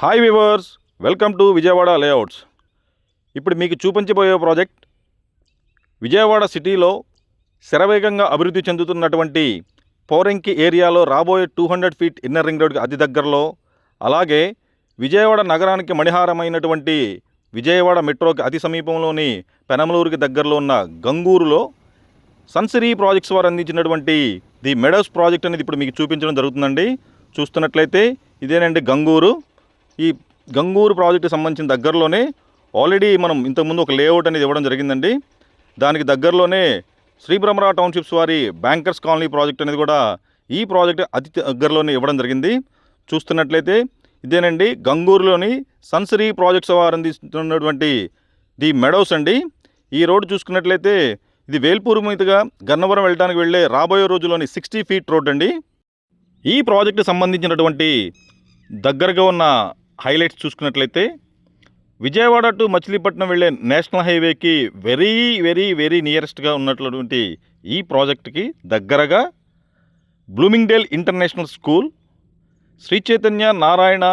Hi viewers, welcome to Vijayawada layouts. ఇప్పుడు మీకు చూపించబోయే ప్రాజెక్ట్ విజయవాడ సిటీలో శరవేగంగా అభివృద్ధి చెందుతున్నటువంటి పోరంకి ఏరియాలో రాబోయే 200 ఫీట్ ఇన్నర్ రింగ్ రోడ్కి అతి దగ్గరలో, అలాగే విజయవాడ నగరానికి మణిహారమైనటువంటి విజయవాడ మెట్రోకి అతి సమీపంలోని పెనమలూరుకి దగ్గరలో ఉన్న గంగూరులో సన్సిరీ ప్రాజెక్ట్స్ వారు అందించినటువంటి ది మెడోస్ ప్రాజెక్ట్ అనేది ఇప్పుడు మీకు చూపించడం జరుగుతుందండి. చూస్తున్నట్లయితే ఇదేనండి గంగూరు. ఈ గంగూరు ప్రాజెక్టుకి సంబంధించిన దగ్గరలోనే ఆల్రెడీ మనం ఇంతకుముందు ఒక లేఅవుట్ అనేది ఇవ్వడం జరిగిందండి. దానికి దగ్గరలోనే శ్రీ బ్రహ్మరా టౌన్షిప్స్ వారి బ్యాంకర్స్ కాలనీ ప్రాజెక్ట్ అనేది కూడా ఈ ప్రాజెక్ట్ అతి దగ్గరలోనే ఇవ్వడం జరిగింది. చూస్తున్నట్లయితే ఇదేనండి గంగూరులోని సన్సిరీ ప్రాజెక్ట్స్ వారు అందిస్తున్నటువంటి ది మెడోస్ అండి. ఈ రోడ్డు చూసుకున్నట్లయితే ఇది వేల్పూర్ మీదుగా గన్నవరం వెళ్ళడానికి వెళ్ళే రాబోయే రోజుల్లోని 60 ఫీట్ రోడ్ అండి. ఈ ప్రాజెక్టు సంబంధించినటువంటి దగ్గరగా ఉన్న హైలైట్స్ చూసుకున్నట్లయితే విజయవాడ టు మచిలీపట్నం వెళ్ళే నేషనల్ హైవేకి వెరీ వెరీ వెరీ నియరెస్ట్గా ఉన్నటువంటి ఈ ప్రాజెక్టుకి దగ్గరగా Bloomingdale international school, Shri Chaitanya Narayana,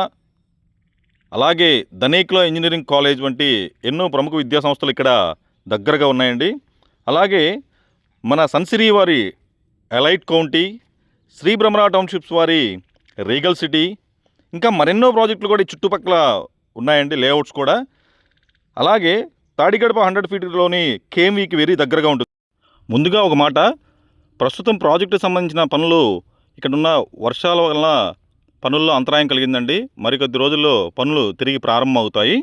అలాగే ధనేక్లో ఇంజనీరింగ్ కాలేజ్ వంటి ఎన్నో ప్రముఖ విద్యాసంస్థలు ఇక్కడ దగ్గరగా ఉన్నాయండి. అలాగే మన సన్సిరీ వారి elite county, Sri Brahmara townships వారి రీగల్ సిటీ, ఇంకా మరెన్నో ప్రాజెక్టులు కూడా చుట్టుపక్కల ఉన్నాయండి, లేఅవుట్స్ కూడా. అలాగే తాడిగడప 100 ఫీట్లోని కేఎంవికి వెరీ దగ్గరగా ఉంటుంది. ముందుగా ఒక మాట, ప్రస్తుతం ప్రాజెక్టుకు సంబంధించిన పనులు ఇక్కడున్న వర్షాల వల్ల పనుల్లో అంతరాయం కలిగిందండి. మరికొద్ది రోజుల్లో పనులు తిరిగి ప్రారంభం అవుతాయి.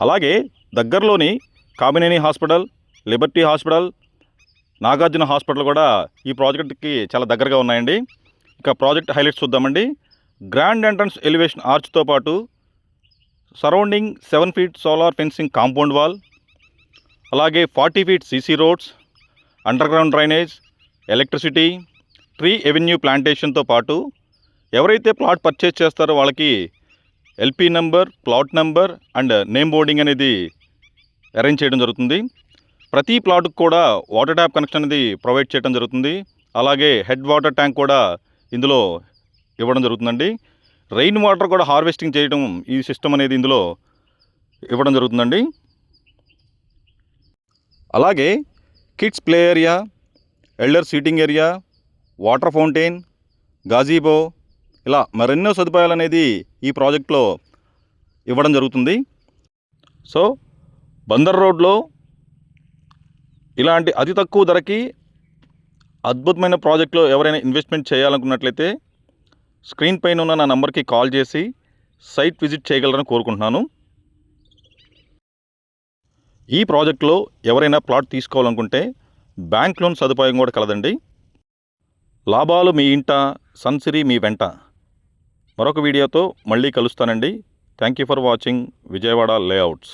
అలాగే దగ్గరలోని Kamineni hospital, Liberty hospital, Nagarjuna hospital కూడా ఈ ప్రాజెక్టుకి చాలా దగ్గరగా ఉన్నాయండి. ఇక ప్రాజెక్ట్ హైలైట్స్ చూద్దామండి. గ్రాండ్ ఎంట్రన్స్ ఎలివేషన్ ఆర్చ్తో పాటు surrounding 7 feet solar fencing compound wall, అలాగే 40 feet CC roads, underground drainage, electricity, tree avenue ప్లాంటేషన్తో పాటు ఎవరైతే ప్లాట్ పర్చేజ్ చేస్తారో వాళ్ళకి LP number, plot number and name boarding అనేది అరేంజ్ చేయడం జరుగుతుంది. ప్రతి ప్లాట్కు కూడా వాటర్ ట్యాప్ కనెక్షన్ అనేది ప్రొవైడ్ చేయడం జరుగుతుంది. అలాగే హెడ్ వాటర్ ట్యాంక్ కూడా ఇందులో ఇవ్వడం జరుగుతుందండి. రెయిన్ వాటర్ కూడా హార్వెస్టింగ్ చేయడం ఈ సిస్టమ్ అనేది ఇందులో ఇవ్వడం జరుగుతుందండి. అలాగే kids play area, elder seating area, water fountain, gazebo, ఇలా మరెన్నో సదుపాయాలు అనేది ఈ ప్రాజెక్ట్లో ఇవ్వడం జరుగుతుంది. సో బందర్ రోడ్లో ఇలాంటి అతి తక్కువ ధరకి అద్భుతమైన ప్రాజెక్టులో ఎవరైనా ఇన్వెస్ట్మెంట్ చేయాలనుకున్నట్లయితే స్క్రీన్ పైన ఉన్న నా నంబర్కి కాల్ చేసి సైట్ విజిట్ చేయగలరని కోరుకుంటున్నాను. ఈ ప్రాజెక్టులో ఎవరైనా ప్లాట్ తీసుకోవాలనుకుంటే బ్యాంక్ లోన్ సదుపాయం కూడా కలదండి. లాభాలు మీ ఇంట, సన్సిరీ మీ వెంట. మరొక వీడియోతో మళ్ళీ కలుస్తానండి. Thank you for watching Vijayawada layouts.